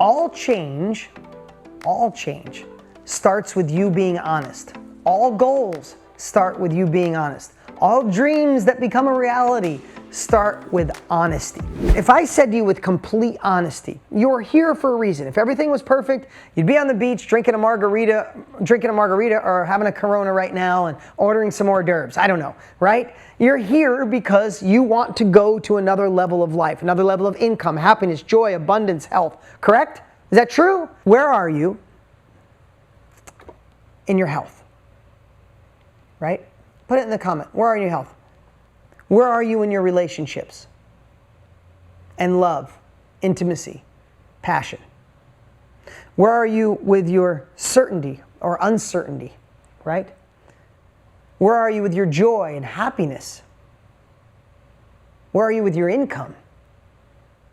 all change starts with you being honest. All goals start with you being honest. All dreams that become a reality start with honesty. If I said to you with complete honesty, you're here for a reason. If everything was perfect, you'd be on the beach drinking a margarita or having a Corona right now and ordering some hors d'oeuvres. I don't know, right? You're here because you want to go to another level of life, another level of income, happiness, joy, abundance, health, correct? Is that true? Where are you in your health? Right? Put it in the comment. Where are you in your health? Where are you in your relationships? And love, intimacy, passion. Where are you with your certainty or uncertainty, right? Where are you with your joy and happiness? Where are you with your income?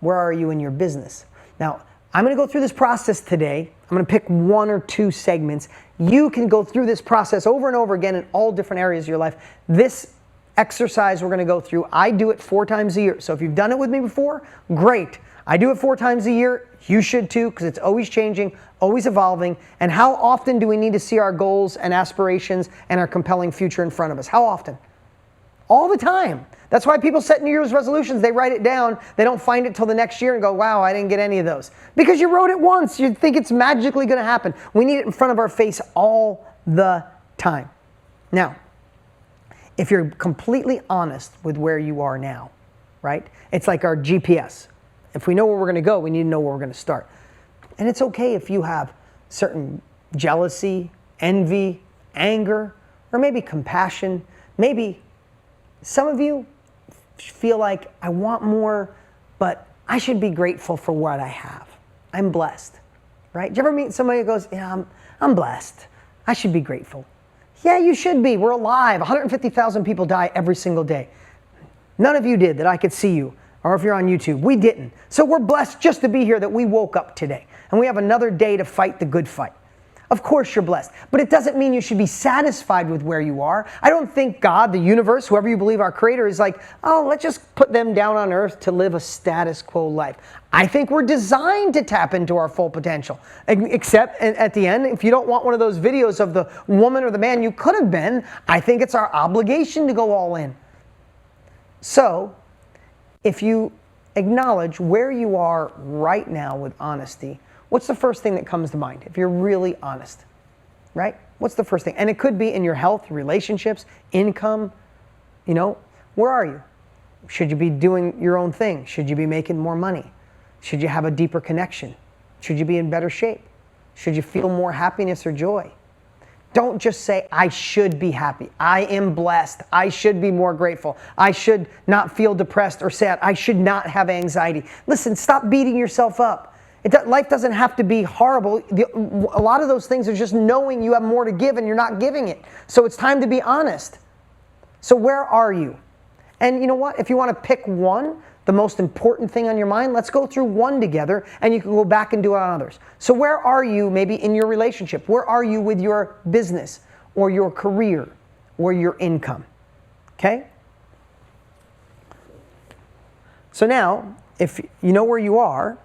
Where are you in your business? Now, I'm going to go through this process today. I'm going to pick 1 or 2 segments. You can go through this process over and over again in all different areas of your life. This exercise we're going to go through, I do it 4 times a year. So if you've done it with me before, great. I do it 4 times a year. You should too, because it's always changing, always evolving. And how often do we need to see our goals and aspirations and our compelling future in front of us? How often? All the time. That's why people set New Year's resolutions. They write it down. They don't find it till the next year and go, wow, I didn't get any of those. Because you wrote it once. You think it's magically going to happen. We need it in front of our face all the time. Now, if you're completely honest with where you are now, right? It's like our GPS. If we know where we're going to go, we need to know where we're going to start. And it's okay if you have certain jealousy, envy, anger, or maybe compassion. Maybe some of you feel like, I want more, but I should be grateful for what I have. I'm blessed, right? Do you ever meet somebody who goes, yeah, I'm blessed. I should be grateful. Yeah, you should be. We're alive. 150,000 people die every single day. None of you did that I could see you. Or if you're on YouTube, we didn't. So we're blessed just to be here, that we woke up today. And we have another day to fight the good fight. Of course you're blessed. But it doesn't mean you should be satisfied with where you are. I don't think God, the universe, whoever you believe our creator, is like, oh, let's just put them down on earth to live a status quo life. I think we're designed to tap into our full potential. Except at the end, if you don't want one of those videos of the woman or the man you could have been, I think it's our obligation to go all in. So, if you acknowledge where you are right now with honesty, what's the first thing that comes to mind? If you're really honest, right? What's the first thing? And it could be in your health, relationships, income, where are you? Should you be doing your own thing? Should you be making more money? Should you have a deeper connection? Should you be in better shape? Should you feel more happiness or joy? Don't just say, I should be happy. I am blessed. I should be more grateful. I should not feel depressed or sad. I should not have anxiety. Listen, stop beating yourself up. Life doesn't have to be horrible. A lot of those things are just knowing you have more to give and you're not giving it. So it's time to be honest. So where are you? And you know what? If you want to pick one, the most important thing on your mind, let's go through one together and you can go back and do it on others. So where are you maybe in your relationship? Where are you with your business or your career or your income? Okay? So now, if you know where you are,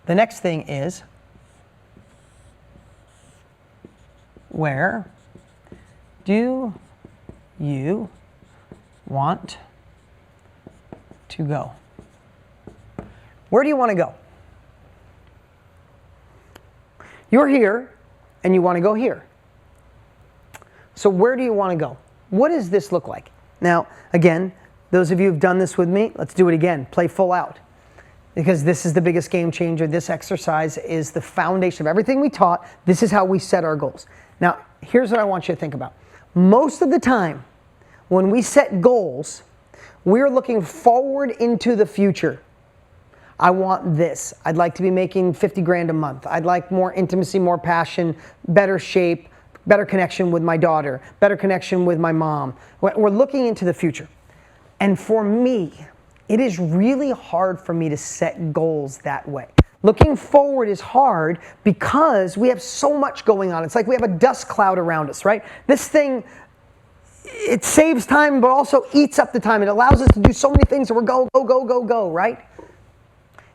the next thing is, where do you want to go? Where do you want to go? You're here and you want to go here. So where do you want to go? What does this look like? Now, again, those of you who've done this with me, let's do it again. Play full out. Because this is the biggest game changer. This exercise is the foundation of everything we taught. This is how we set our goals. Now, here's what I want you to think about. Most of the time, when we set goals, we're looking forward into the future. I want this. I'd like to be making 50 grand a month. I'd like more intimacy, more passion, better shape, better connection with my daughter, better connection with my mom. We're looking into the future. And for me, it is really hard for me to set goals that way. Looking forward is hard because we have so much going on. It's like we have a dust cloud around us, right? This thing, it saves time but also eats up the time. It allows us to do so many things that we're go, right?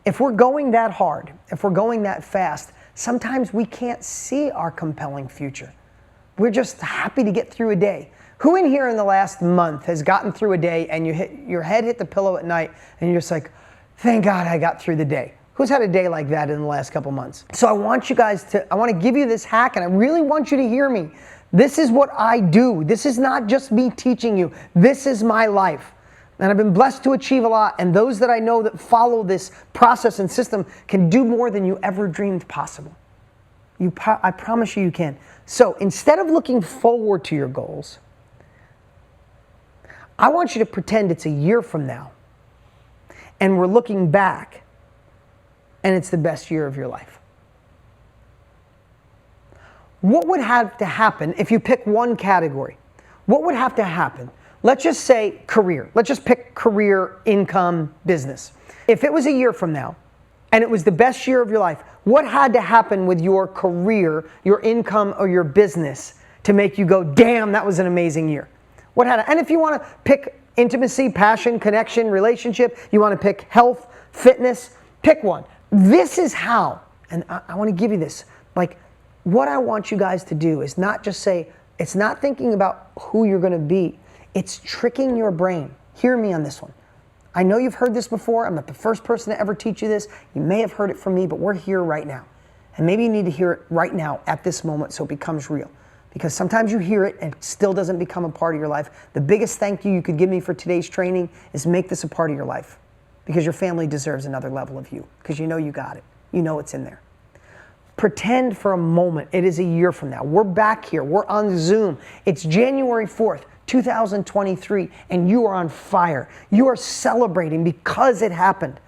If we're going that hard, if we're going that fast, sometimes we can't see our compelling future. We're just happy to get through a day. Who in here in the last month has gotten through a day and your head hit the pillow at night and you're just like, thank God I got through the day? Who's had a day like that in the last couple months? So I want to give you this hack, and I really want you to hear me. This is what I do. This is not just me teaching you. This is my life. And I've been blessed to achieve a lot, and those that I know that follow this process and system can do more than you ever dreamed possible. I promise you can. So instead of looking forward to your goals, I want you to pretend it's a year from now, and we're looking back, and it's the best year of your life. What would have to happen if you pick one category? What would have to happen? Let's just say career. Let's just pick career, income, business. If it was a year from now, and it was the best year of your life, what had to happen with your career, your income, or your business to make you go, damn, that was an amazing year? What had to, and if you want to pick intimacy, passion, connection, relationship, you want to pick health, fitness, pick one. This is how, and I want to give you this, like what I want you guys to do is not just say, it's not thinking about who you're going to be, it's tricking your brain. Hear me on this one. I know you've heard this before. I'm not the first person to ever teach you this. You may have heard it from me, but we're here right now. And maybe you need to hear it right now at this moment so it becomes real. Because sometimes you hear it and it still doesn't become a part of your life. The biggest thank you could give me for today's training is make this a part of your life. Because your family deserves another level of you. Because you know you got it. You know it's in there. Pretend for a moment it is a year from now. We're back here. We're on Zoom. It's January 4th, 2023, and you are on fire. You are celebrating because it happened.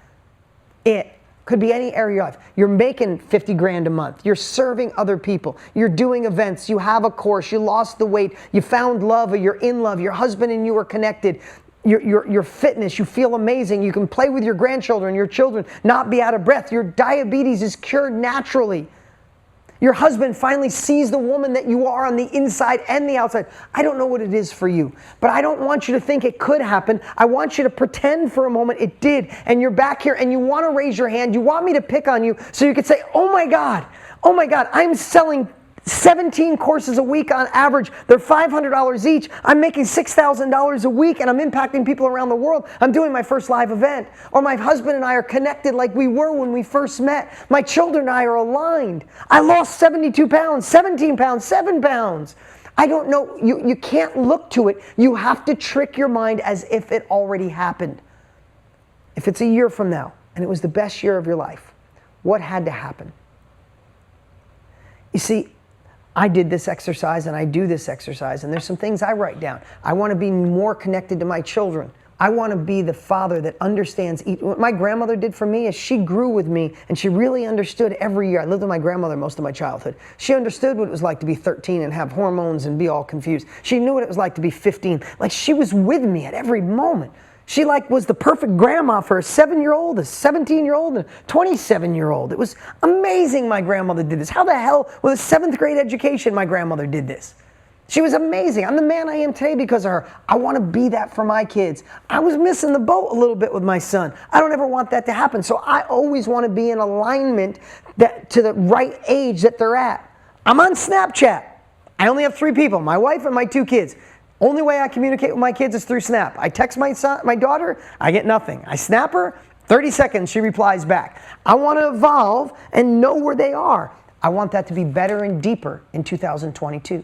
It could be any area of your life. You're making 50 grand a month. You're serving other people. You're doing events. You have a course. You lost the weight. You found love, or you're in love. Your husband and you are connected. Your fitness, you feel amazing. You can play with your grandchildren, your children, not be out of breath. Your diabetes is cured naturally. Your husband finally sees the woman that you are on the inside and the outside. I don't know what it is for you, but I don't want you to think it could happen. I want you to pretend for a moment it did, and you're back here and you want to raise your hand. You want me to pick on you so you could say, oh my God, I'm selling 17 courses a week on average. They're $500 each. I'm making $6,000 a week and I'm impacting people around the world. I'm doing my first live event. Or my husband and I are connected like we were when we first met. My children and I are aligned. I lost 72 pounds, 17 pounds, 7 pounds. I don't know. You can't look to it. You have to trick your mind as if it already happened. If it's a year from now and it was the best year of your life, what had to happen? You see, I did this exercise and I do this exercise, and there's some things I write down. I want to be more connected to my children. I want to be the father that understands. What my grandmother did for me is she grew with me and she really understood every year. I lived with my grandmother most of my childhood. She understood what it was like to be 13 and have hormones and be all confused. She knew what it was like to be 15. Like, she was with me at every moment. She was the perfect grandma for a 7-year-old, a 17-year-old, and a 27-year-old. It was amazing my grandmother did this. How the hell, with a 7th grade education, my grandmother did this? She was amazing. I'm the man I am today because of her. I want to be that for my kids. I was missing the boat a little bit with my son. I don't ever want that to happen. So I always want to be in alignment to the right age that they're at. I'm on Snapchat. I only have 3 people, my wife and my 2 kids. Only way I communicate with my kids is through Snap. I text my daughter, I get nothing. I snap her, 30 seconds, she replies back. I want to evolve and know where they are. I want that to be better and deeper in 2022.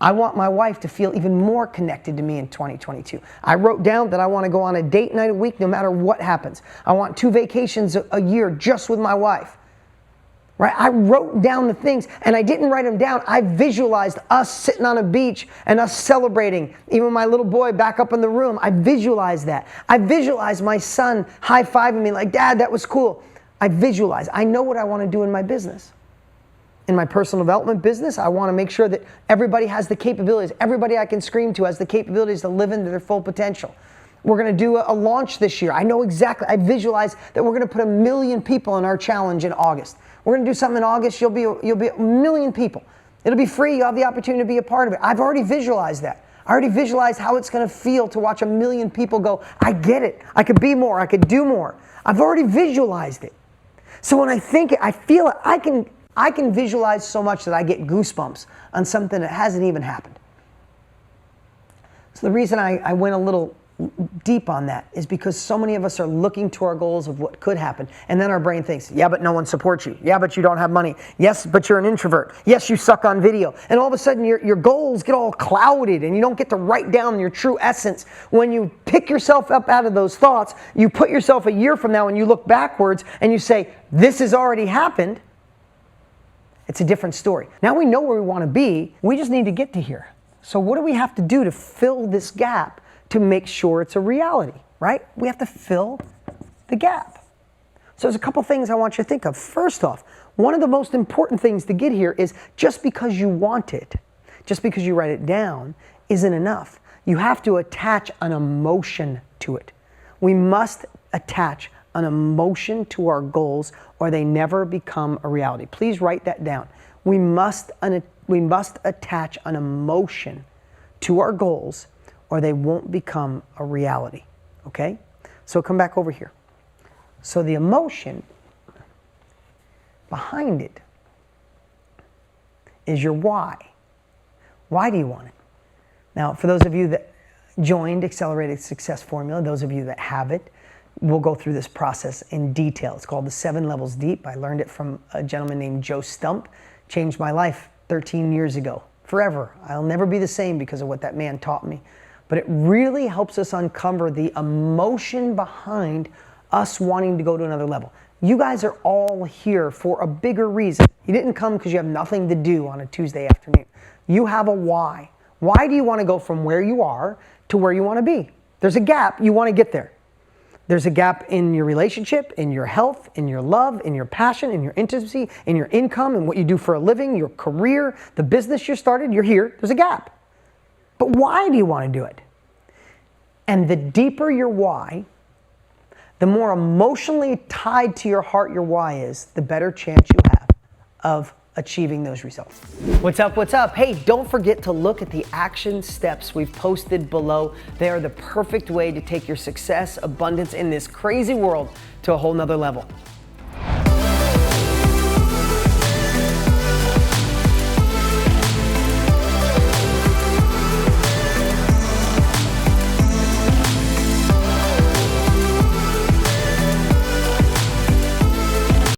I want my wife to feel even more connected to me in 2022. I wrote down that I want to go on a date night a week no matter what happens. I want 2 vacations a year just with my wife. Right? I wrote down the things, and I didn't write them down. I visualized us sitting on a beach and us celebrating. Even my little boy back up in the room, I visualized that. I visualized my son high-fiving me like, Dad, that was cool. I visualize. I know what I want to do in my business. In my personal development business, I want to make sure that everybody has the capabilities. Everybody I can scream to has the capabilities to live into their full potential. We're going to do a launch this year. I know exactly. I visualize that we're going to put 1 million people in our challenge in August. We're going to do something in August. You'll be 1 million people. It'll be free. You'll have the opportunity to be a part of it. I've already visualized that. I already visualized how it's going to feel to watch 1 million people go, I get it. I could be more. I could do more. I've already visualized it. So when I think it, I feel it. I can visualize so much that I get goosebumps on something that hasn't even happened. So the reason I went a little deep on that is because so many of us are looking to our goals of what could happen, and then our brain thinks, yeah, but no one supports you. Yeah, but you don't have money. Yes, but you're an introvert. Yes, you suck on video. And all of a sudden your goals get all clouded and you don't get to write down your true essence. When you pick yourself up out of those thoughts, you put yourself a year from now and you look backwards and you say, this has already happened. It's a different story. Now we know where we want to be. We just need to get to here. So what do we have to do to fill this gap to make sure it's a reality, right? We have to fill the gap. So there's a couple things I want you to think of. First off, one of the most important things to get here is just because you want it, just because you write it down, isn't enough. You have to attach an emotion to it. We must attach an emotion to our goals or they never become a reality. Please write that down. We must attach an emotion to our goals or they won't become a reality, okay? So come back over here. So the emotion behind it is your why. Why do you want it? Now, for those of you that joined Accelerated Success Formula, those of you that have it, we'll go through this process in detail. It's called the 7 Levels Deep. I learned it from a gentleman named Joe Stump. Changed my life 13 years ago, forever. I'll never be the same because of what that man taught me. But it really helps us uncover the emotion behind us wanting to go to another level. You guys are all here for a bigger reason. You didn't come because you have nothing to do on a Tuesday afternoon. You have a why. Why do you want to go from where you are to where you want to be? There's a gap, you want to get there. There's a gap in your relationship, in your health, in your love, in your passion, in your intimacy, in your income, in what you do for a living, your career, the business you started, you're here. There's a gap. But why do you want to do it? And the deeper your why, the more emotionally tied to your heart your why is, the better chance you have of achieving those results. What's up, what's up? Hey, don't forget to look at the action steps we've posted below. They are the perfect way to take your success, abundance in this crazy world to a whole nother level.